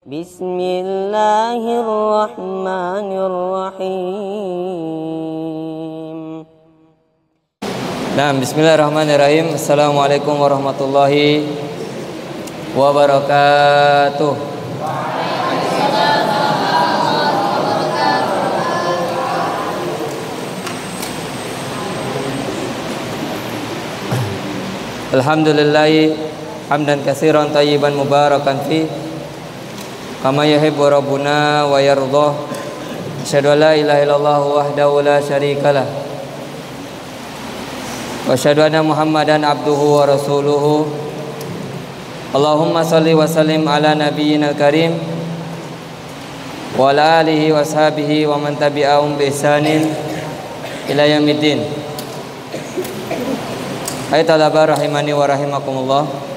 Bismillahirrahmanirrahim. Nah, bismillahirrahmanirrahim. Assalamualaikum warahmatullahi wabarakatuh. Alhamdulillahi hamdan katsiran thayyiban mubarakan fi kama yuhibbu rabbuna wa yardha. Asyhadu an la ilaha illallah wahdahu la syarikalah wa asyhadu anna Muhammadan abduhu wa rasuluhu. Allahumma shalli wa sallim ala nabiyyina karim wa ala alihi wa sahbihi wa man tabi'ahum bi ihsanin ila yaumiddin. Hai talaba rahimani wa rahimakumullah.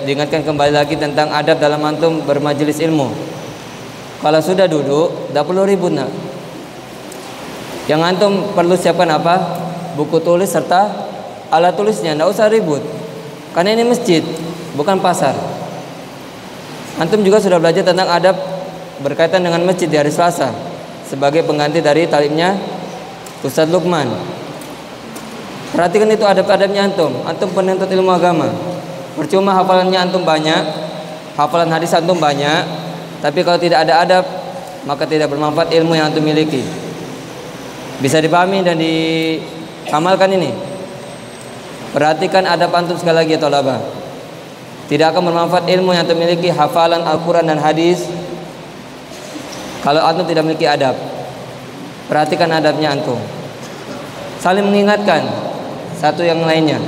Diingatkan kembali lagi tentang adab dalam antum bermajelis ilmu. Kalau sudah duduk, tidak perlu ribut nak. Yang antum perlu siapkan apa? Buku tulis serta alat tulisnya. Tidak usah ribut, karena ini masjid, bukan pasar. Antum juga sudah belajar tentang adab berkaitan dengan masjid di hari Selasa sebagai pengganti dari talibnya Ustadz Lukman. Perhatikan itu adab-adabnya antum. Antum penuntut ilmu agama. Percuma hafalannya antum banyak, hafalan hadis antum banyak, tapi kalau tidak ada adab, maka tidak bermanfaat ilmu yang antum miliki. Bisa dipahami dan diamalkan ini. Perhatikan adab antum sekali lagi ya thalabah. Tidak akan bermanfaat ilmu yang antum miliki, hafalan Al-Quran dan hadis, kalau antum tidak memiliki adab. Perhatikan adabnya antum. Saling mengingatkan satu yang lainnya.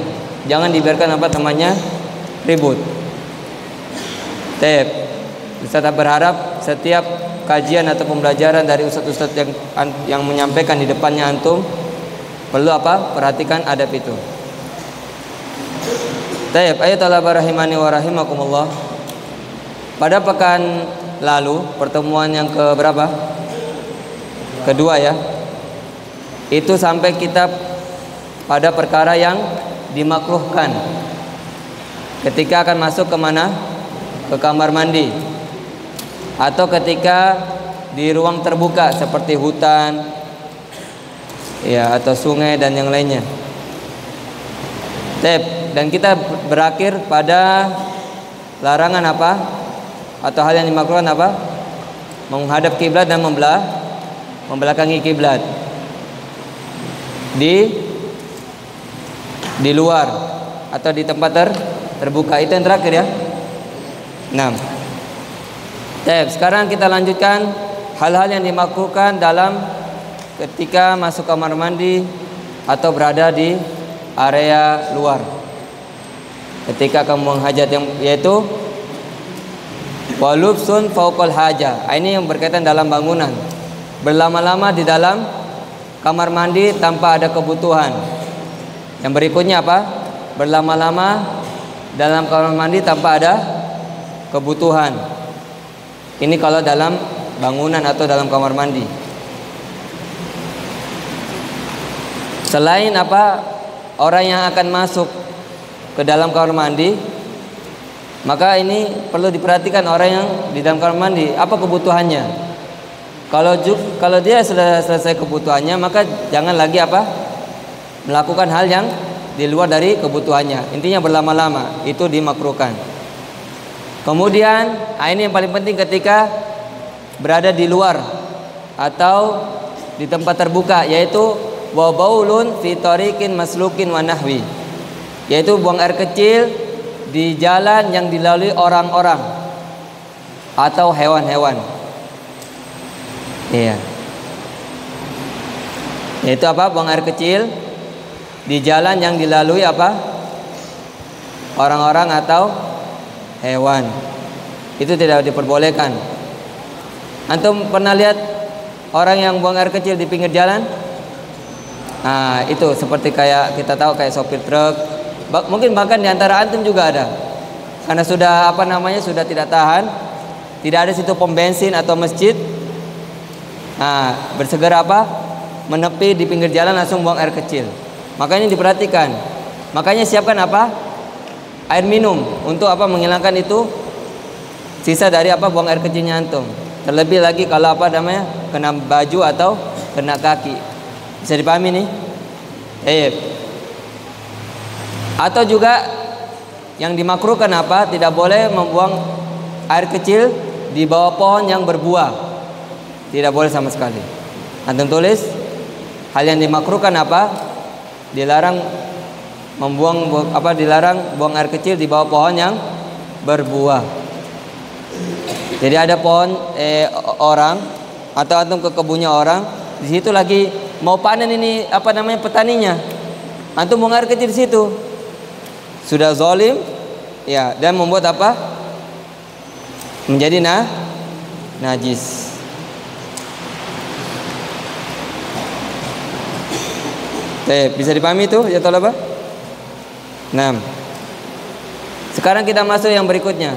Jangan dibiarkan apa namanya ribut. Ustaz berharap setiap kajian atau pembelajaran dari ustaz-ustaz yang menyampaikan di depannya antum perlu apa? Perhatikan adab itu. Ayat talaba rahimani wa rahimakumullah. Pada pekan lalu, pertemuan yang keberapa? Kedua ya. Itu sampai kita pada perkara yang dimakruhkan ketika akan masuk ke mana? Ke kamar mandi, atau ketika di ruang terbuka seperti hutan ya, atau sungai dan yang lainnya. Dan kita berakhir pada larangan apa? Atau hal yang dimakruhkan apa? Menghadap kiblat dan membelakangi kiblat di luar atau di tempat terbuka. Itu yang terakhir ya. 6. Sekarang kita lanjutkan hal-hal yang dimakruhkan dalam ketika masuk kamar mandi atau berada di area luar ketika kamu menghajat, yaitu walubsun fauqal haja. Ini yang berkaitan dalam bangunan, berlama-lama di dalam kamar mandi tanpa ada kebutuhan. Yang berikutnya apa? Berlama-lama dalam kamar mandi tanpa ada kebutuhan. Ini kalau dalam bangunan atau dalam kamar mandi. Selain apa? Orang yang akan masuk ke dalam kamar mandi, maka ini perlu diperhatikan orang yang di dalam kamar mandi, apa kebutuhannya. Kalau dia sudah selesai kebutuhannya, maka jangan lagi apa? Melakukan hal yang di luar dari kebutuhannya. Intinya berlama-lama itu dimakruhkan. Kemudian ini yang paling penting ketika berada di luar atau di tempat terbuka, yaitu wa baulun fi tariqin maslukin wa nahwi, yaitu buang air kecil di jalan yang dilalui orang-orang atau hewan-hewan. Iya. Yaitu apa? Buang air kecil di jalan yang dilalui apa? Orang-orang atau hewan. Itu tidak diperbolehkan. Antum pernah lihat orang yang buang air kecil di pinggir jalan? Nah, itu seperti kayak kita tahu kayak sopir truk. Mungkin bahkan di antara antum juga ada. Karena sudah apa namanya? Sudah tidak tahan. Tidak ada situ pom bensin atau masjid. Nah, bersegera apa? Menepi di pinggir jalan langsung buang air kecil. Makanya diperhatikan. Makanya siapkan apa? Air minum untuk apa? Menghilangkan itu sisa dari apa, buang air kecilnya antum. Terlebih lagi kalau apa namanya, kena baju atau kena kaki. Bisa dipahami nih? Atau juga yang dimakruhkan apa? Tidak boleh membuang air kecil di bawah pohon yang berbuah. Tidak boleh sama sekali. Antum tulis hal yang dimakruhkan apa? Dilarang dilarang buang air kecil di bawah pohon yang berbuah. Jadi ada pohon orang atau antum ke kebunnya orang, di situ lagi mau panen ini apa namanya, petaninya. Antum buang air kecil di situ. Sudah zalim ya, dan membuat apa? Menjadi najis. Bisa dipahami itu ya tolaba? Nah, sekarang kita masuk yang berikutnya.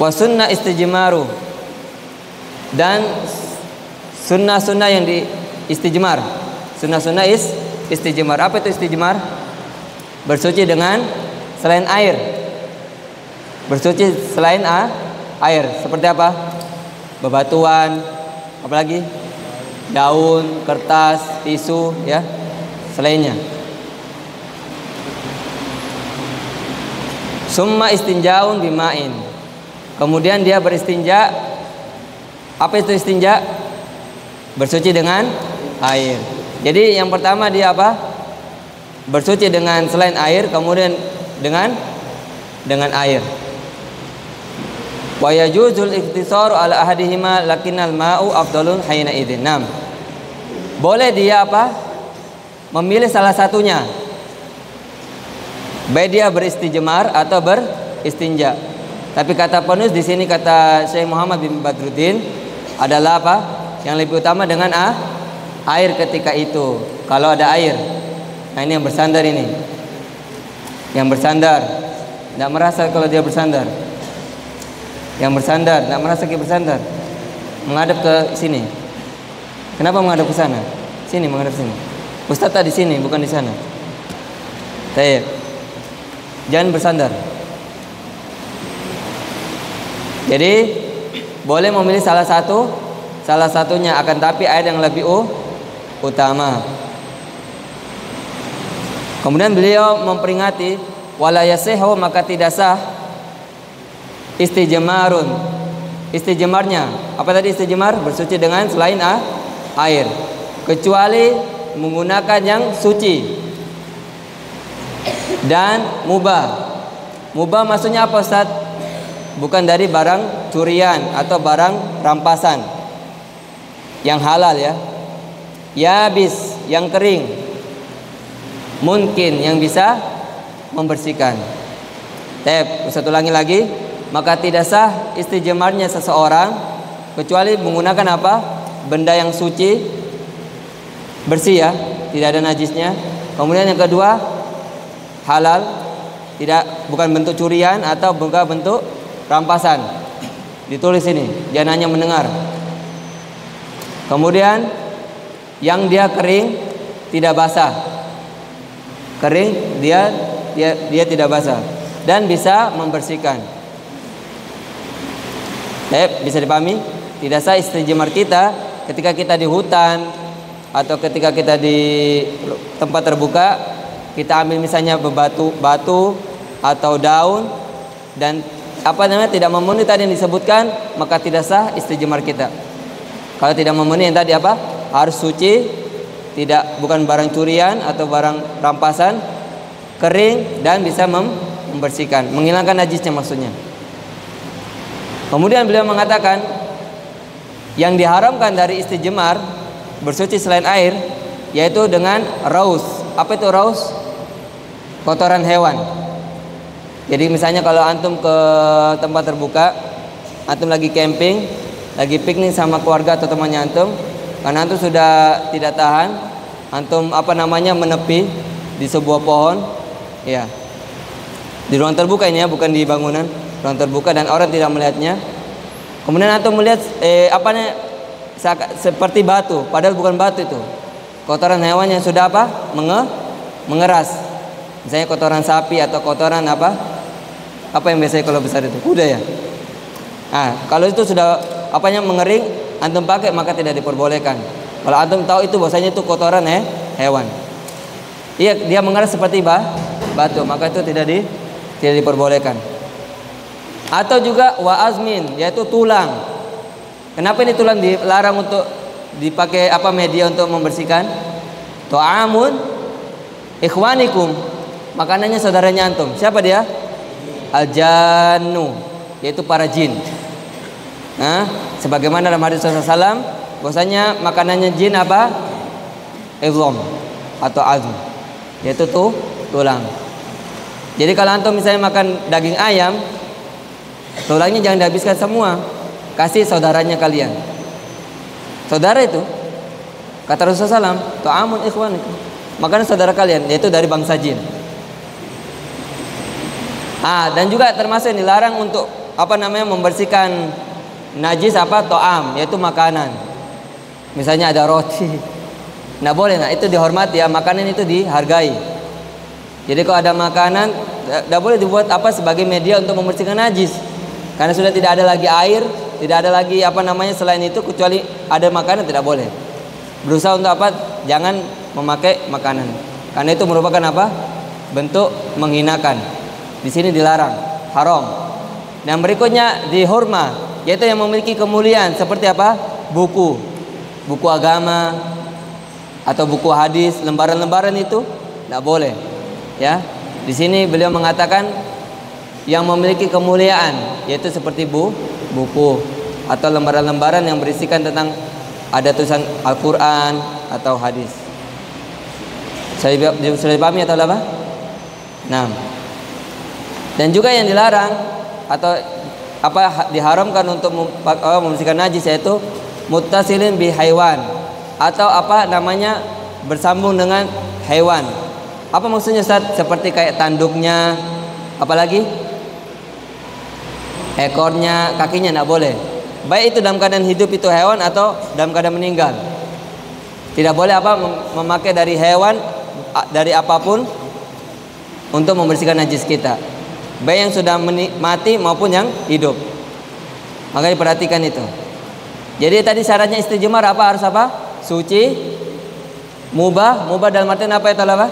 Wa sunnah istijmaru, dan sunnah-sunnah yang di istijmar. Sunnah-sunnah istijmar. Apa itu istijmar? Bersuci dengan selain air. Bersuci selain air. Seperti apa? Bebatuan, apalagi? Daun, kertas, tisu, ya, selainnya. Summa istinjaun bima'in. Kemudian dia beristinja. Apa itu istinja? Bersuci dengan air. Jadi yang pertama dia apa? Bersuci dengan selain air, kemudian dengan air. Wa yajuzul iktisaru ala ahadihima lakinnal ma'u afdalun hayna idzin. Boleh dia apa? Memilih salah satunya. Baik dia beristijmar atau beristinja. Tapi kata penulis di sini, kata Syekh Muhammad bin Badruddin, adalah apa? Yang lebih utama dengan air ketika itu. Kalau ada air. Nah, ini yang bersandar ini. Yang bersandar tidak merasa kalau dia bersandar. Yang bersandar tidak merasa dia bersandar. Menghadap ke sini. Kenapa menghadap ke sana? Sini, menghadap sini. Ustaz tadi di sini, bukan di sana. Baik. Jangan bersandar. Jadi boleh memilih salah satunya, akan tapi air yang lebih utama. Kemudian beliau memperingati wala yasihu, maka tidak sah istijmarun. Istijmarnya apa tadi? Istijmar bersuci dengan selain air, kecuali menggunakan yang suci dan mubah. Mubah maksudnya apa, Ustaz? Bukan dari barang curian atau barang rampasan, yang halal ya. Yabis, yang kering. Mungkin, yang bisa membersihkan. Ustaz ulangi lagi. Maka tidak sah istijmarnya seseorang kecuali menggunakan apa? Benda yang suci, bersih ya, tidak ada najisnya. Kemudian yang kedua, halal, bukan bentuk curian atau bukan bentuk rampasan. Ditulis ini, jangan hanya mendengar. Kemudian yang dia kering, tidak basah. Kering, dia tidak basah dan bisa membersihkan. Bisa dipahami? Tidak sah istijmar kita ketika kita di hutan atau ketika kita di tempat terbuka, kita ambil misalnya batu atau daun dan apa namanya tidak memenuhi tadi yang disebutkan, maka tidak sah istijmar kita. Kalau tidak memenuhi yang tadi apa? Harus suci, bukan barang curian atau barang rampasan, kering dan bisa membersihkan, menghilangkan najisnya maksudnya. Kemudian beliau mengatakan yang diharamkan dari istijmar bersuci selain air yaitu dengan raus. Apa itu raus? Kotoran hewan. Jadi misalnya kalau antum ke tempat terbuka, antum lagi camping, lagi piknik sama keluarga atau temannya antum, karena antum sudah tidak tahan, antum menepi di sebuah pohon, ya, di ruang terbuka ini ya, bukan di bangunan, ruang terbuka dan orang tidak melihatnya. Kemudian antum melihat seperti batu, padahal bukan batu itu, kotoran hewan yang sudah mengeras, misalnya kotoran sapi atau kotoran Apa yang biasanya kalau besar itu? Kuda ya. Nah, kalau itu sudah mengering, antum pakai maka tidak diperbolehkan. Kalau antum tahu itu bahwasanya itu kotoran hewan. Iya, dia mengeras seperti batu, maka itu tidak diperbolehkan. Atau juga wa azmin, yaitu tulang. Kenapa ini tulang dilarang untuk dipakai media untuk membersihkan? Ta'amun ikhwanikum, makanannya saudaranya antum. Siapa dia? Al-jannu, yaitu para jin. Nah, sebagaimana dalam hadis Rasulullah SAW, bahwasanya makanannya jin apa? Izam atau azm, yaitu tulang. Jadi kalau antum misalnya makan daging ayam, tulangnya jangan dihabiskan semua, kasih saudaranya kalian. Saudara itu, kata Rasulullah SAW, ta'amun ikhwanikum, makanan saudara kalian, yaitu dari bangsa jin. Dan juga termasuk yang dilarang untuk membersihkan najis to'am, yaitu makanan. Misalnya ada roti, nggak boleh, itu dihormati ya, makanan itu dihargai. Jadi kalau ada makanan, nggak boleh dibuat sebagai media untuk membersihkan najis, karena sudah tidak ada lagi air, tidak ada lagi selain itu, kecuali ada makanan tidak boleh. Berusaha untuk jangan memakai makanan, karena itu merupakan bentuk menghinakan. Di sini dilarang, haram. Dan berikutnya dihurma, yaitu yang memiliki kemuliaan seperti buku agama atau buku hadis, lembaran-lembaran itu tidak boleh. Ya, di sini beliau mengatakan yang memiliki kemuliaan, yaitu seperti buku atau lembaran-lembaran yang berisikan tentang ada tulisan Al-Quran atau hadis. Saya dipahami atau apa? Nah, dan juga yang dilarang atau diharamkan untuk membersihkan najis, yaitu muttasilin bi haiwan, atau bersambung dengan hewan. Apa maksudnya Ustaz? Seperti kayak tanduknya, apalagi ekornya, kakinya tidak boleh. Baik itu dalam keadaan hidup itu hewan atau dalam keadaan meninggal. Tidak boleh memakai dari hewan, dari apapun untuk membersihkan najis kita, baik yang sudah mati maupun yang hidup. Maka diperhatikan itu. Jadi tadi syaratnya istijmar harus suci, mubah dalam artian itu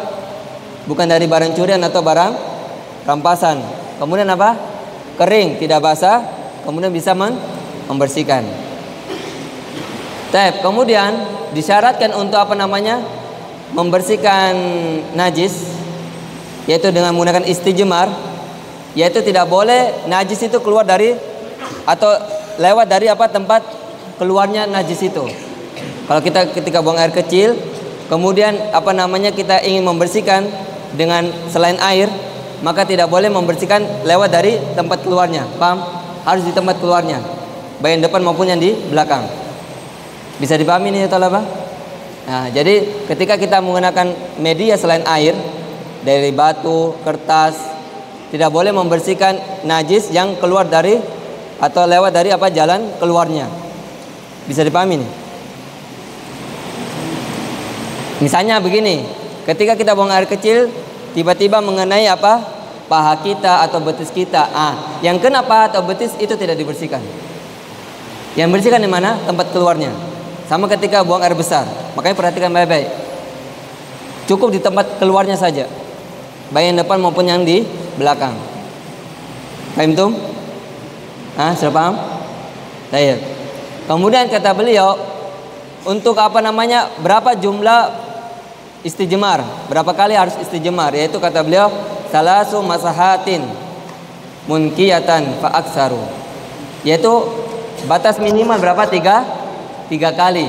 bukan dari barang curian atau barang rampasan. Kemudian kering, tidak basah, kemudian bisa membersihkan. Kemudian disyaratkan untuk membersihkan najis, yaitu dengan menggunakan istijmar, yaitu tidak boleh najis itu keluar dari atau lewat dari tempat keluarnya najis itu. Kalau kita ketika buang air kecil, kemudian kita ingin membersihkan dengan selain air, maka tidak boleh membersihkan lewat dari tempat keluarnya. Paham? Harus di tempat keluarnya, baik yang depan maupun yang di belakang. Bisa dipahami ini atau apa? Nah, jadi ketika kita menggunakan media selain air, dari batu, kertas, tidak boleh membersihkan najis yang keluar dari atau lewat dari jalan keluarnya. Bisa dipahami nih? Misalnya begini, ketika kita buang air kecil, tiba-tiba mengenai paha kita atau betis kita. Yang kena paha atau betis itu tidak dibersihkan. Yang bersihkan di mana? Tempat keluarnya. Sama ketika buang air besar. Makanya perhatikan baik-baik. Cukup di tempat keluarnya saja, baik yang depan maupun yang di belakang. Paham tuh? Sudah paham? Baik. Kemudian kata beliau, untuk berapa jumlah istijmar? Berapa kali harus istijmar? Yaitu kata beliau, salasu masahatin munkiyatan fa aksaru. Yaitu batas minimal berapa? Tiga kali.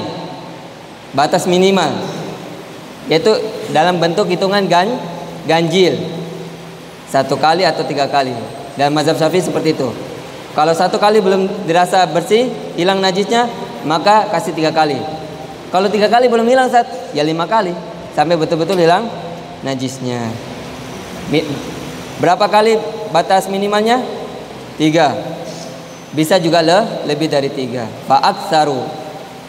Batas minimal. Yaitu dalam bentuk hitungan ganjil, 1 kali atau 3 kali. Dan mazhab Syafi'i seperti itu. Kalau 1 kali belum dirasa bersih, hilang najisnya, maka kasih 3 kali. Kalau 3 kali belum hilang, ya 5 kali sampai betul-betul hilang najisnya. Berapa kali batas minimalnya? 3. Bisa juga lebih dari 3. Fa'aksaru,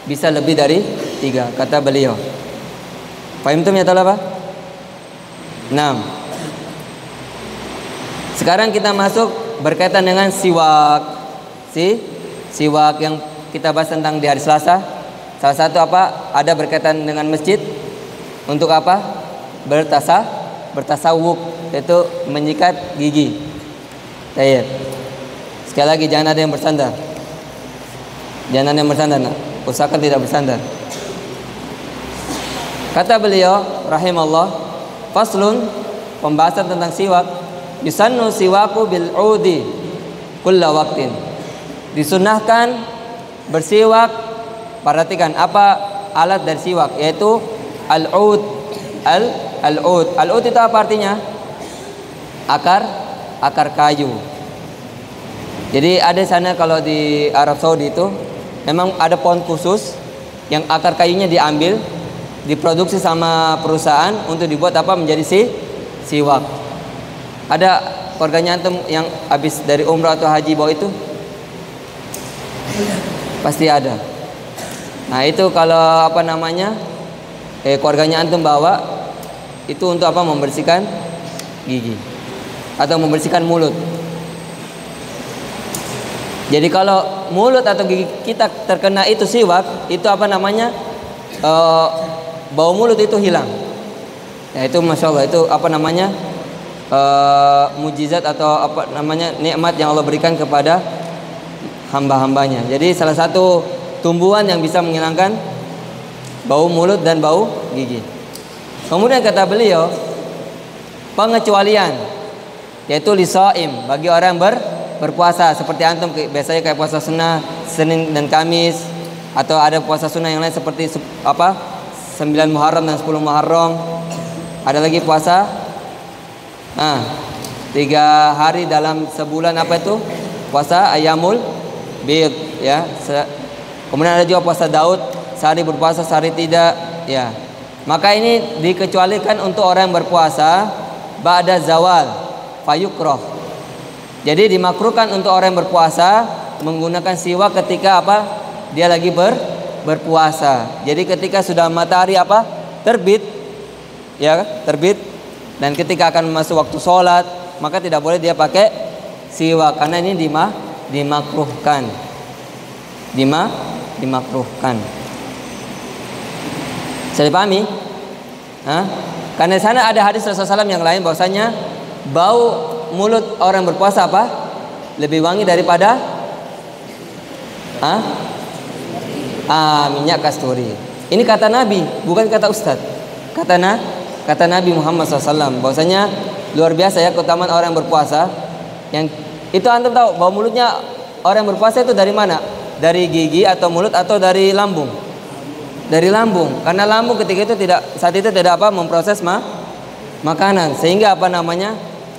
bisa lebih dari 3, kata beliau. Fahim tuh ya apa? 6. Sekarang kita masuk berkaitan dengan siwak. Siwak yang kita bahas tentang di hari Selasa. Salah satu apa? Ada berkaitan dengan masjid. Untuk apa? Bertasawuf, yaitu menyikat gigi. Baik. Sekali lagi jangan ada yang bersandar. Jangan ada yang bersandar. Nah. Usahakan tidak bersandar. Kata beliau rahimallah, faslun, pembahasan tentang siwak. Yusannu siwaku bil udi kulla waqtin. Disunnahkan bersiwak, perhatikan apa alat dari siwak, yaitu al-ud. Al-ud. Al-ud itu apa artinya? Akar kayu. Jadi ada sana kalau di Arab Saudi itu memang ada pohon khusus yang akar kayunya diambil, diproduksi sama perusahaan untuk dibuat apa? Menjadi siwak. Ada keluarganya antum yang habis dari umrah atau haji bawa itu? Pasti ada. Nah itu kalau apa namanya keluarganya antum bawa itu untuk apa? Membersihkan gigi atau membersihkan mulut. Jadi kalau mulut atau gigi kita terkena itu siwak, itu apa namanya? Bau mulut itu hilang. Ya itu masya Allah, itu apa namanya? Mujizat atau apa namanya? Nikmat yang Allah berikan kepada hamba-hambanya. Jadi salah satu tumbuhan yang bisa menghilangkan bau mulut dan bau gigi. Kemudian kata beliau, pengecualian, yaitu lisaim, bagi orang berpuasa seperti antum biasanya kayak puasa sunnah Senin dan Kamis, atau ada puasa sunnah yang lain seperti apa 9 Muharram dan 10 Muharram. Ada lagi puasa 3 hari dalam sebulan, apa itu? Puasa Ayyamul Bid ya. Kemudian ada juga puasa Daud, sehari berpuasa sehari tidak ya. Maka ini dikecualikan untuk orang yang berpuasa ba'da zawal fayukroh. Jadi dimakruhkan untuk orang yang berpuasa menggunakan siwak ketika apa? Dia lagi berpuasa. Jadi ketika sudah matahari apa? Terbit. Ya, terbit. Dan ketika akan masuk waktu sholat, maka tidak boleh dia pakai siwak karena ini dimakruhkan. Dimakruhkan. Bisa dipahami? Karena di sana ada hadis Rasulullah SAW yang lain bahwasanya bau mulut orang berpuasa apa? Lebih wangi daripada minyak kasturi. Ini kata Nabi, bukan kata Ustaz. Kata Nabi Muhammad SAW bahwasanya luar biasa ya keutamaan orang yang berpuasa. Yang itu antum tahu bau mulutnya orang yang berpuasa itu dari mana? Dari gigi atau mulut atau dari lambung? Dari lambung. Karena lambung ketika itu saat itu tidak apa? Memproses makanan, sehingga apa namanya?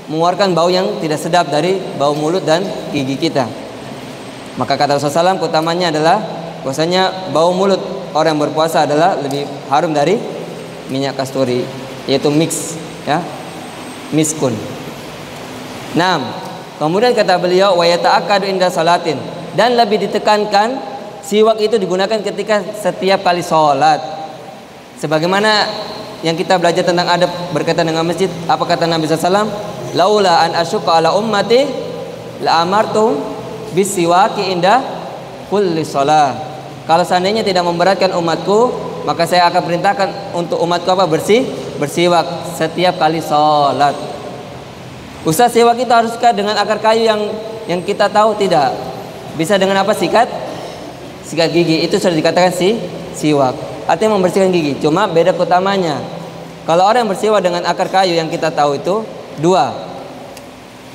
Mengeluarkan bau yang tidak sedap dari bau mulut dan gigi kita. Maka kata Rasulullah SAW keutamanya adalah bahwasanya bau mulut orang yang berpuasa adalah lebih harum dari minyak kasturi, yaitu mix ya, miskun. Kemudian kata beliau wa yata'akkadu inda salatin, dan lebih ditekankan siwak itu digunakan ketika setiap kali sholat. Sebagaimana yang kita belajar tentang adab berkaitan dengan masjid, apa kata Nabi SAW? Laula an asyqa ala ummati la amartum bisiwaki inda kulli shalah. Kalau seandainya tidak memberatkan umatku, maka saya akan perintahkan untuk umatku apa? Bersiwak setiap kali sholat. Ustaz, siwak itu haruskah dengan akar kayu yang kita tahu? Tidak. Bisa dengan apa? Sikat gigi. Itu sudah dikatakan siwak. Artinya membersihkan gigi. Cuma beda utamanya. Kalau orang yang bersiwak dengan akar kayu yang kita tahu itu dua.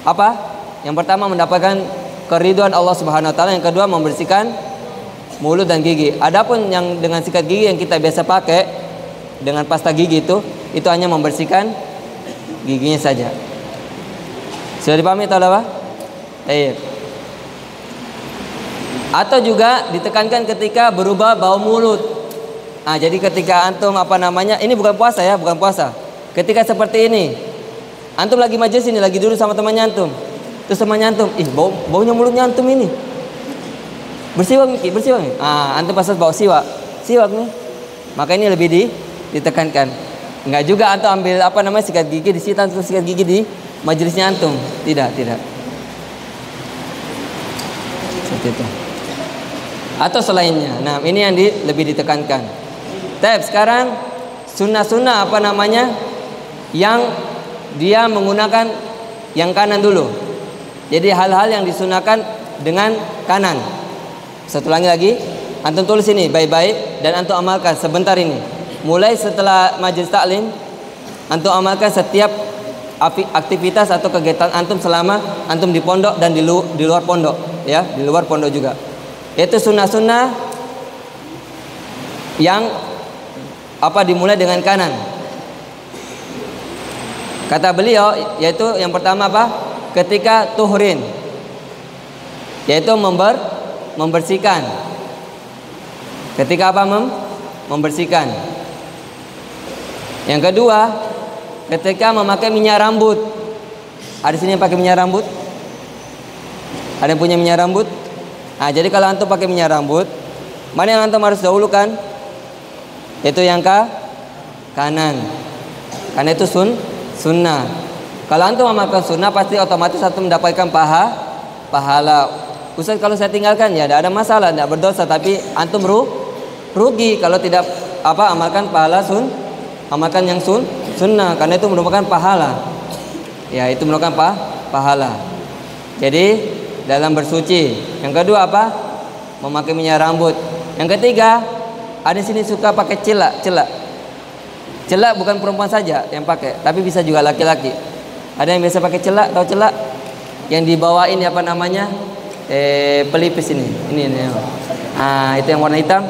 Apa? Yang pertama mendapatkan keridhaan Allah Subhanahu wa taala, yang kedua membersihkan mulut dan gigi. Adapun yang dengan sikat gigi yang kita biasa pakai dengan pasta gigi itu hanya membersihkan giginya saja. Sudah dipahami atau apa? Atau juga ditekankan ketika berubah bau mulut. Jadi ketika antum apa namanya? Ini bukan puasa ya, bukan puasa. Ketika seperti ini, antum lagi majelis ini, lagi duduk sama temannya antum. Terus temannya antum, baunya mulutnya antum ini. Bersiwak nih. Antum pas bau siwak nih. Maka ini lebih ditekankan. Enggak juga antum ambil apa namanya sikat gigi di situ, antum sikat gigi di majelisnya antum. Tidak. Seperti itu. Atau selainnya. Nah, ini yang lebih ditekankan. Sekarang sunnah-sunnah apa namanya? Yang dia menggunakan yang kanan dulu. Jadi hal-hal yang disunahkan dengan kanan. Satu lagi, antum tulis ini baik-baik dan antum amalkan sebentar ini. Mulai setelah majelis taklim, antum amalkan setiap aktivitas atau kegiatan antum selama antum di pondok dan di luar pondok, ya, di luar pondok juga. Yaitu sunnah-sunnah yang dimulai dengan kanan. Kata beliau, yaitu yang pertama apa? Ketika tuhrin, yaitu membersihkan. Ketika apa? Membersihkan. Yang kedua, ketika memakai minyak rambut. Ada di sini yang pakai minyak rambut? Ada yang punya minyak rambut? Nah, jadi kalau antum pakai minyak rambut, mana yang antum harus dahulukan? Itu yang kanan. Karena itu sunnah. Kalau antum amalkan sunnah, pasti otomatis antum mendapatkan pahala. Ustaz, kalau saya tinggalkan ya tidak ada masalah, tidak berdosa, tapi antum rugi kalau tidak amalkan amalkan yang sunnah, karena itu merupakan pahala. Ya, itu merupakan pahala. Jadi dalam bersuci. Yang kedua apa? Memakai minyak rambut. Yang ketiga, ada di sini suka pakai celak. Celak bukan perempuan saja yang pakai, tapi bisa juga laki-laki. Ada yang biasa pakai celak, tahu celak? Yang dibawain apa namanya? Pelipis ini. Ini. Ah, itu yang warna hitam.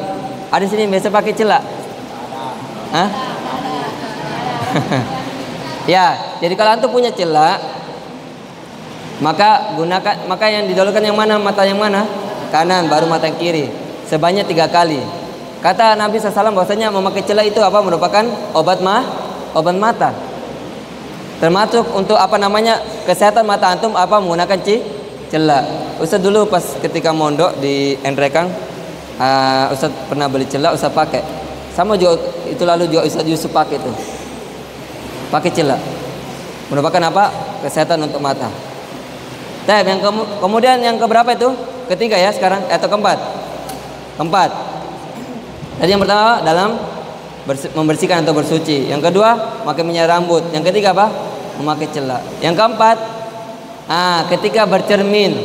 Ada di sini yang biasa pakai celak. Hah? Ya, jadi kalau antum punya celak, maka yang didahulukan yang mana? Mata yang mana? Kanan, baru mata yang kiri. Sebanyak 3 kali. Kata Nabi SAW bahwasanya memakai celak itu merupakan obat mata. Termasuk untuk kesehatan mata antum menggunakan celak. Ustaz dulu pas ketika mondok di Enrekang, Ustaz pernah beli celak, Ustaz pakai. Sama juga itu, lalu juga Ustaz Yusuf pakai itu. Pakai celak. Merupakan kesehatan untuk mata. Yang kemudian yang keberapa itu? Ketiga ya sekarang, atau keempat? Keempat. Tadi yang pertama dalam membersihkan atau bersuci. Yang kedua, pakai minyak rambut. Yang ketiga apa? Memakai celak. Yang keempat, ketika bercermin.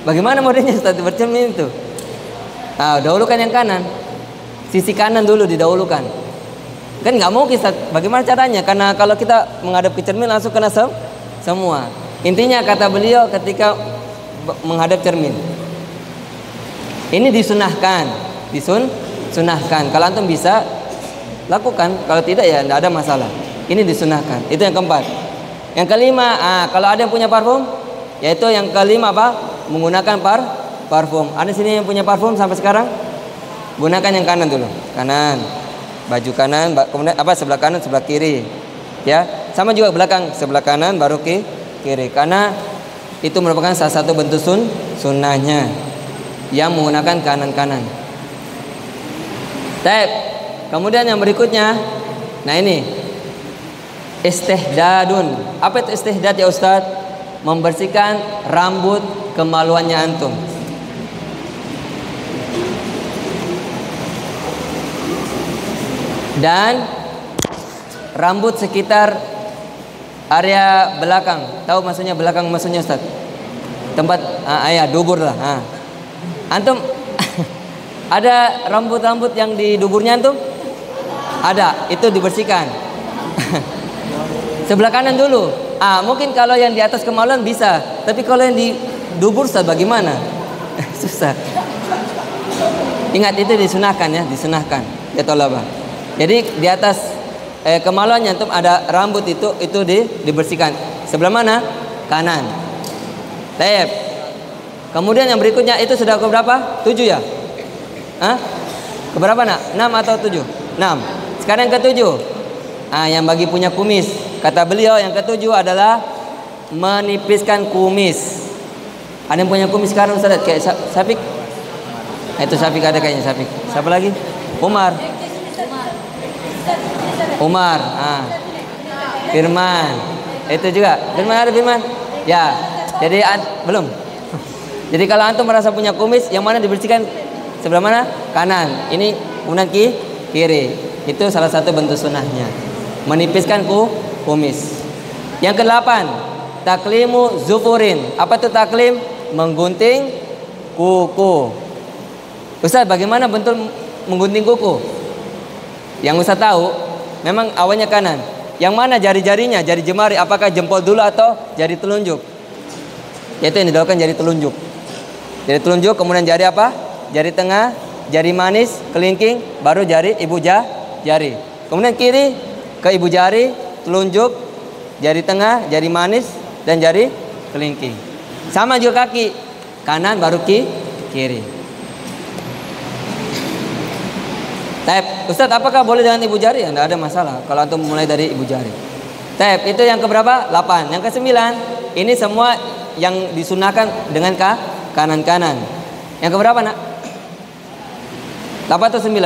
Bagaimana modelnya Ustaz bercermin itu? Dahulukan yang kanan. Sisi kanan dulu didahulukan. Kan nggak mungkin Ustaz. Bagaimana caranya? Karena kalau kita menghadap ke cermin langsung kena semua. Intinya kata beliau ketika menghadap cermin, ini disunahkan. Kalau antum bisa lakukan, kalau tidak ya tidak ada masalah. Ini disunahkan. Itu yang keempat. Yang kelima, kalau ada yang punya parfum, yaitu yang kelima menggunakan parfum. Ada sini yang punya parfum sampai sekarang? Gunakan yang kanan dulu. Kanan. Baju kanan, kemudian sebelah kanan, sebelah kiri. Ya, sama juga belakang, sebelah kanan baru kiri, karena itu merupakan salah satu bentuk sunnahnya yang menggunakan kanan. Kemudian yang berikutnya, nah ini istihdadun. Apa itu istihdad ya Ustaz? Membersihkan rambut kemaluannya antum. Dan rambut sekitar area belakang. Tahu maksudnya belakang maksudnya Ustaz? Tempat dubur lah. Antum ada rambut-rambut yang di duburnya antum? Ada, itu dibersihkan. Sebelah kanan dulu. Mungkin kalau yang di atas kemaluan bisa, tapi kalau yang di dubur Ustaz bagaimana? Susah. Ingat itu disunahkan ya, disunahkan. Ya tolaba. Jadi di atas kemaluannya antum ada rambut itu dibersihkan. Sebelah mana? Kanan. Taib. Kemudian yang berikutnya itu sudah ke berapa? 7 ya? Keberapa nak? 6 atau 7? 6. Sekarang yang ke-7. Yang bagi punya kumis. Kata beliau yang ke-7 adalah menipiskan kumis. Ada yang punya kumis sekarang Ustaz? Kayak Syafiq? Itu Syafiq ada kayaknya Syafiq. Siapa lagi? Umar. Firman. Itu juga. Firman ada Firman? Ya. Jadi belum. Jadi kalau antum merasa punya kumis, yang mana dibersihkan? Sebelah mana? Kanan. Ini kemudian kiri. Itu salah satu bentuk sunnahnya, menipiskan kumis. Yang ke-8, taklimu zufurin. Apa itu taklim? Menggunting kuku. Ustaz, bagaimana bentuk menggunting kuku? Yang Ustaz tahu, memang awalnya kanan. Yang mana jari-jarinya? Jari jemari, apakah jempol dulu atau jari telunjuk? Yaitu yang dilakukan jari telunjuk. Jari telunjuk, kemudian jari apa? Jari tengah, jari manis, kelingking, baru jari ibu jari. Kemudian kiri ke ibu jari, telunjuk, jari tengah, jari manis, dan jari kelingking. Sama juga kaki, kanan baru kiri. Taib, Ustaz, apakah boleh dengan ibu jari? Tidak ada masalah kalau antum mulai dari ibu jari. Taib, itu yang keberapa? 8. Yang ke-9, ini semua yang disunahkan dengan kanan-kanan. Yang keberapa, nak? 8 atau 9?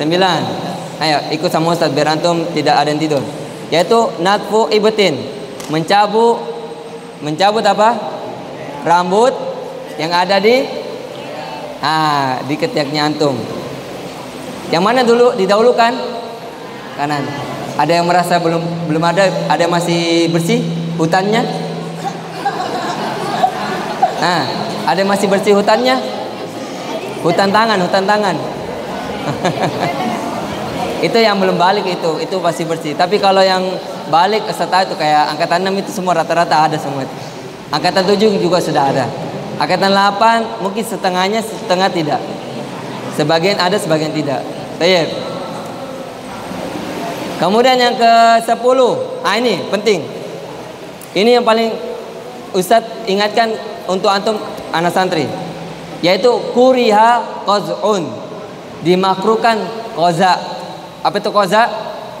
9. Ayo ikut sama Ustaz biar antum tidak ada yang tidur. Yaitu natfu ibtin, mencabut apa? Rambut yang ada di ketiaknya antum. Yang mana dulu didahulukan? Kanan. Ada yang merasa belum ada yang masih bersih hutannya? Ada yang masih bersih hutannya? Hutan tangan. Itu yang belum balik, itu masih bersih. Tapi kalau yang balik setelah itu kayak angkatan 6 itu semua rata-rata ada semua itu. Angkatan 7 juga sudah ada. Angkatan 8 mungkin setengahnya, setengah tidak. Sebagian ada, sebagian tidak. Baik. Kemudian yang ke-10, ini penting. Ini yang paling Ustadz ingatkan untuk antum anak santri, yaitu kuriha qaz'un, dimakruhkan qaza. Apa itu qaza?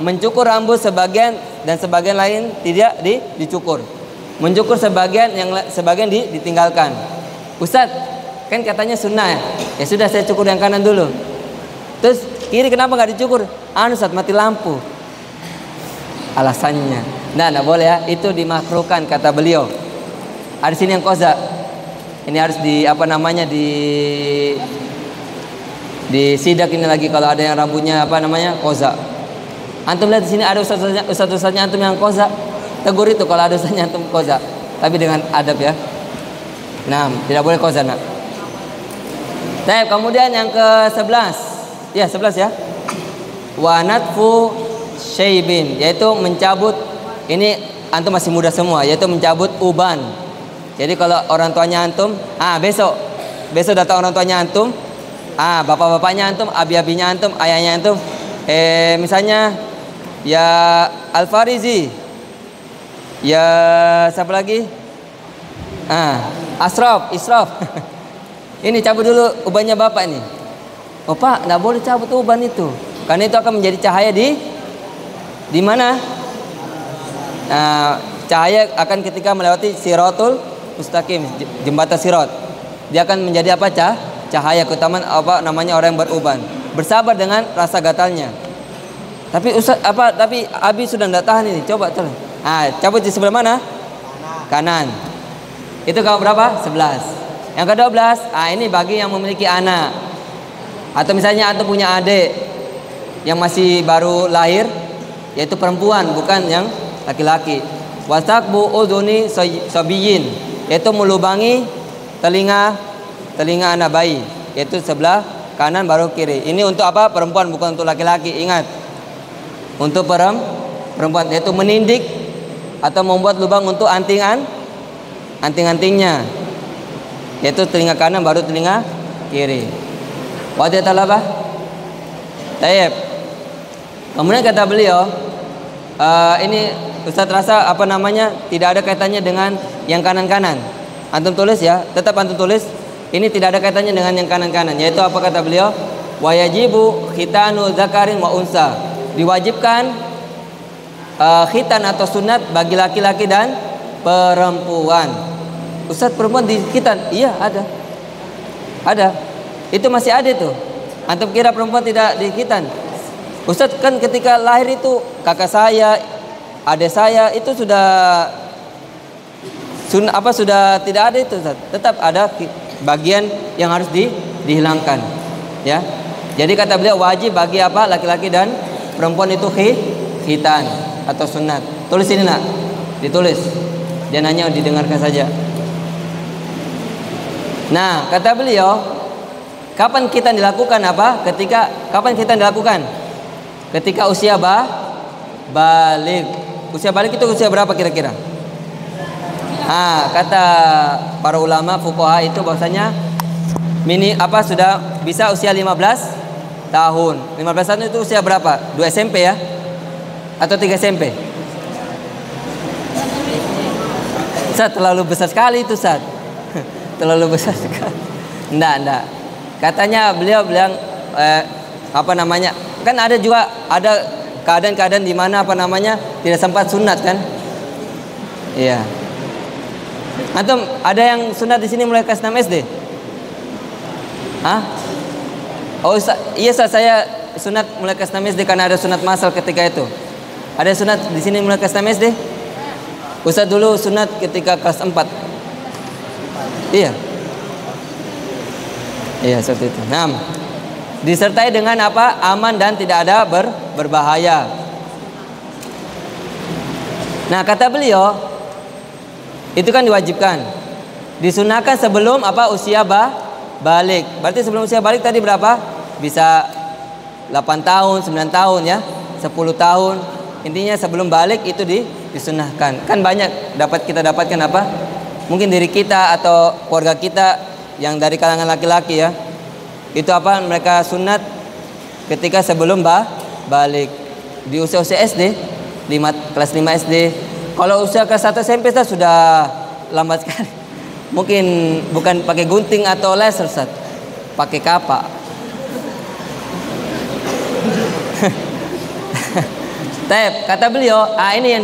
Mencukur rambut sebagian dan sebagian lain tidak dicukur. Mencukur sebagian, yang sebagian ditinggalkan. Ustadz, kan katanya sunnah ya. Ya sudah, saya cukur yang kanan dulu. Terus kiri kenapa nggak dicukur? Ustadz, mati lampu. Alasannya. Nah, boleh ya. Itu dimakruhkan kata beliau. Ada sini yang qaza. Ini harus di sidak ini lagi kalau ada yang rambutnya qaza. Antum lihat di sini ada ustaz-ustaznya antum yang qaza. Tegur itu kalau ada ustaznya antum qaza. Tapi dengan adab ya. Nah, tidak boleh qaza, nak. Baik, kemudian yang ke-11. Ya, 11 ya. Wa natfu syaibin, yaitu mencabut, ini antum masih muda semua, yaitu mencabut uban. Jadi kalau orang tuanya antum, besok datang orang tuanya antum, bapak-bapaknya antum, abi-abinya antum, ayahnya antum, misalnya ya Al-Farizi, ya siapa lagi, Israf. Ini cabut dulu ubannya bapak nih. Oh pak, nggak boleh cabut uban itu, karena itu akan menjadi cahaya di mana? Cahaya akan ketika melewati siratul mustaqim, jembatan sirat, dia akan menjadi apa? Cahaya, keutamaan orang yang beruban. Bersabar dengan rasa gatalnya. Tapi tapi abi sudah tidak tahan ini. Coba tolong. Cabut di sebelah mana? Kanan. Itu kamu berapa? 11. Yang ke-12, ini bagi yang memiliki anak. Atau misalnya antum punya adik yang masih baru lahir, yaitu perempuan, bukan yang laki-laki. Wasaqbu udhuni sabiyin, yaitu melubangi telinga anak bayi, yaitu sebelah kanan baru kiri. Ini untuk apa? Perempuan, bukan untuk laki-laki. Ingat, untuk perempuan, yaitu menindik atau membuat lubang untuk anting-antingnya, yaitu telinga kanan baru telinga kiri. Wadih talabah. Taib. Kemudian kata beliau, ini Ustaz rasa tidak ada kaitannya dengan yang kanan-kanan. Antum tulis ya, tetap antum tulis. Ini tidak ada kaitannya dengan yang kanan-kanan. Yaitu apa kata beliau? Wayajibu khitanu zakarin wa unsa. Diwajibkan khitan atau sunat bagi laki-laki dan perempuan. Ustaz, perempuan di khitan? Iya, ada. Itu masih ada tuh. Antum kira perempuan tidak di khitan? Ustaz, kan ketika lahir itu kakak saya, adik saya itu sudah sudah tidak ada itu, Ustaz. Tetap ada bagian yang harus dihilangkan, ya. Jadi kata beliau wajib bagi apa laki-laki dan perempuan itu khitan atau sunat. Tulis ini nak, ditulis. Jangan hanya didengarkan saja. Nah, kata beliau, kapan kita dilakukan apa? Kapan kita dilakukan? Ketika usia balik. Usia balik itu usia berapa kira-kira? Kata para ulama fuqaha itu bahwasanya sudah bisa usia 15 tahun. 15 tahun itu usia berapa? 2 SMP ya? Atau 3 SMP? Ustaz, terlalu besar sekali itu, Ustaz. Terlalu besar sekali. Enggak. Katanya beliau bilang kan ada juga keadaan-keadaan di mana tidak sempat sunat kan? Iya. Antum ada yang sunat di sini mulai kelas 6 SD? Oh, iya saya sunat mulai kelas 6 SD karena ada sunat masal ketika itu. Ada sunat di sini mulai kelas 6 SD? Ustaz dulu sunat ketika kelas 4. Iya. Iya, seperti itu. Nah, disertai dengan apa? Aman dan tidak ada berbahaya. Nah, kata beliau, itu kan diwajibkan. Disunahkan sebelum usia balik. Berarti sebelum usia balik tadi berapa? Bisa 8 tahun, 9 tahun ya, 10 tahun. Intinya sebelum balik itu disunahkan. Kan banyak kita dapatkan mungkin diri kita atau keluarga kita yang dari kalangan laki-laki ya. Itu mereka sunat ketika sebelum balik. Di usia-usia SD, kelas 5 SD. Kalau usia kelas 1 SMP sudah lambat sekali. Mungkin bukan pakai gunting atau laser, Ustaz. Pakai kapak. Kata beliau, ini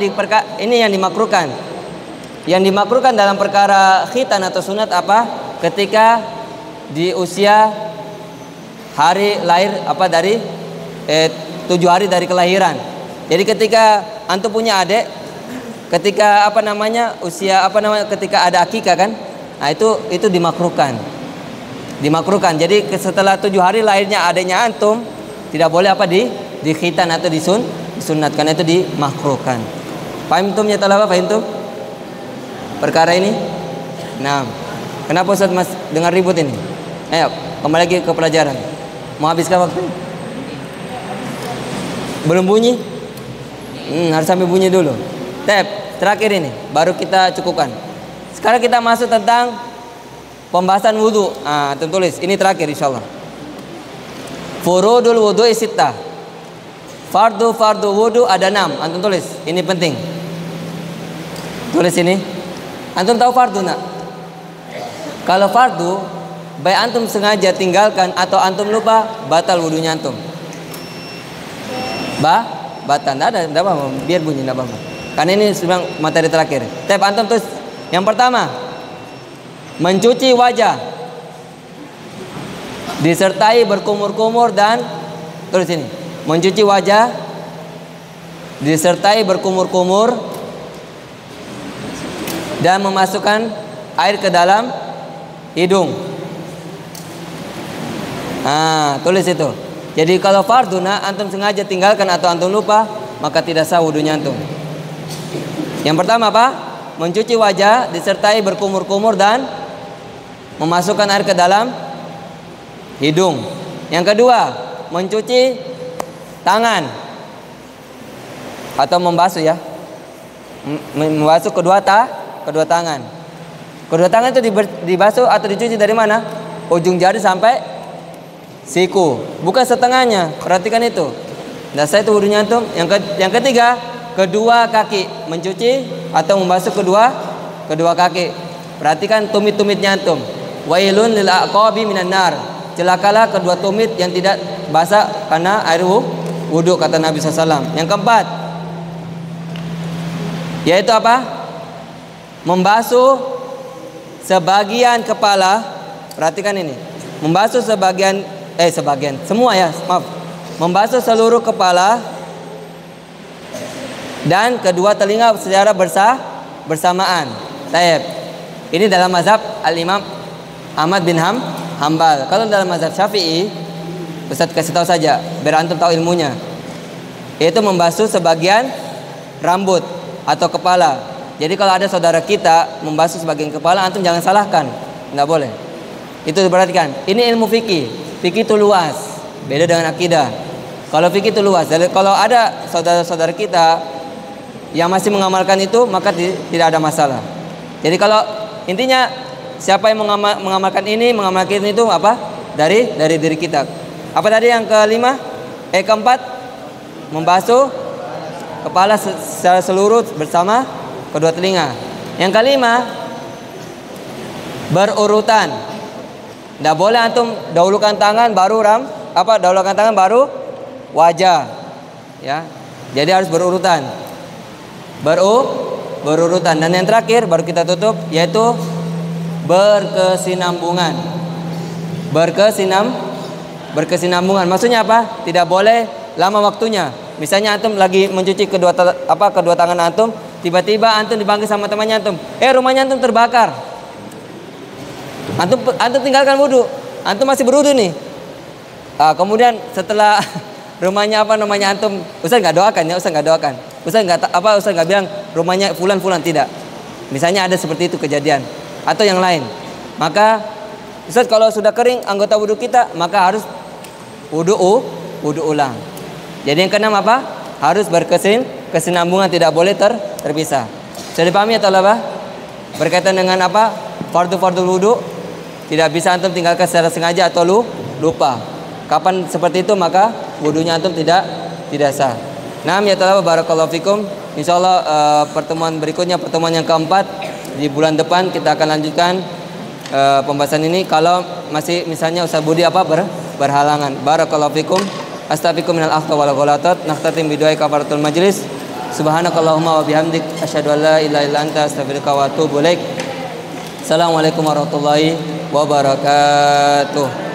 yang dimakruhkan. Yang dimakruhkan dalam perkara khitan atau sunat ketika di usia hari lahir dari 7 hari dari kelahiran. Jadi ketika antum punya adik, ketika usia ketika ada akikah kan, itu dimakruhkan. Jadi setelah 7 hari lahirnya adiknya antum, tidak boleh di khitan atau disunatkan, itu dimakruhkan. Paham antum ya talaba, paham antum perkara ini? Nah, kenapa Ustaz Mas dengar ribut ini? Ayo kembali lagi ke pelajaran. Mau habiskan waktu? Belum bunyi? Harus sampai bunyi dulu. Terakhir ini baru kita cukupkan. Sekarang kita masuk tentang pembahasan wudu. Antum tulis, ini terakhir insyaallah. Furudul wudu sittah. Fardu wudu ada 6. Antum tulis, ini penting. Tulis ini. Antum tahu fardu nak? Kalau fardu, baik antum sengaja tinggalkan atau antum lupa, batal wudunya antum. Batal, tidak apa, biar bunyi tidak apa. Karena ini sebenarnya materi terakhir. Antum tulis yang pertama, mencuci wajah disertai berkumur-kumur dan tulis ini, mencuci wajah disertai berkumur-kumur dan memasukkan air ke dalam hidung. Tulis itu. Jadi kalau fardu antum sengaja tinggalkan atau antum lupa, maka tidak sah wudunya antum. Yang pertama mencuci wajah disertai berkumur-kumur dan memasukkan air ke dalam hidung. Yang kedua, mencuci tangan atau membasuh ya. Membasuh kedua tangan. Kedua tangan itu dibasuh atau dicuci dari mana? Ujung jari sampai siku, bukan setengahnya. Perhatikan itu. Nah, saya itu wudunya antum. Yang ketiga, kedua kaki, mencuci atau membasuh kedua kaki. Perhatikan tumit-tumitnya antum. Wailun lil aqabi minan nar. Celakalah kedua tumit yang tidak basah karena air wudu, kata Nabi SAW. Yang keempat, yaitu membasuh sebagian kepala. Perhatikan ini. Membasuh semua ya, maaf. Membasuh seluruh kepala dan kedua telinga secara bersamaan. Ini dalam mazhab Al-Imam Ahmad bin Hambal. Kalau dalam mazhab Syafi'i, Ustaz kasih tahu saja biar antum tahu ilmunya. Yaitu membasuh sebagian rambut atau kepala. Jadi kalau ada saudara kita membasuh sebagian kepala, antum jangan salahkan, nggak boleh. Itu diperhatikan. Ini ilmu fikih. Fikih itu luas, beda dengan akidah. Kalau fikih itu luas. Jadi kalau ada saudara-saudara kita yang masih mengamalkan itu, maka tidak ada masalah. Jadi kalau intinya siapa yang mengamalkan ini, mengamalkan itu apa? Dari diri kita. Apa tadi yang kelima? Keempat, membasuh kepala secara seluruh bersama kedua telinga. Yang kelima, berurutan. Tidak boleh antum dahulukan tangan baru dahulukan tangan baru wajah. Ya. Jadi harus berurutan. Berurutan. Dan yang terakhir baru kita tutup, yaitu berkesinambungan. Berkesinambungan. Maksudnya apa? Tidak boleh lama waktunya. Misalnya antum lagi mencuci kedua tangan antum, tiba-tiba antum dipanggil sama temannya antum, rumahnya antum terbakar. Antum tinggalkan wudu. Antum masih berwudu nih. Kemudian setelah rumahnya antum, Ustaz nggak doakan ya, Ustaz nggak doakan. Ustaz nggak bilang rumahnya fulan tidak. Misalnya ada seperti itu kejadian atau yang lain. Maka Ustaz kalau sudah kering anggota wudu kita, maka harus wudu ulang. Jadi yang keenam apa? Harus berkesinambungan, tidak boleh terpisah. Sudah dipahami atau apa? Berkaitan dengan apa? Fardu wudu. Tidak bisa antum tinggalkan secara sengaja atau lupa. Kapan seperti itu maka wudunya antum tidak sah. Naam ya talaba barakallahu fikum. Insyaallah pertemuan berikutnya, pertemuan yang keempat di bulan depan kita akan lanjutkan pembahasan ini. Kalau masih misalnya Ustaz Budi berhalangan. Barakallahu fikum. Astaghfirukum minal akhta wal ghalatat. Nakhtatim bidu'a kafaratul majlis. Subhanakallahumma wa bihamdik asyhadu an la ilaha illa anta astaghfiruka wa atubu ilaik. Assalamualaikum warahmatullahi wabarakatuh.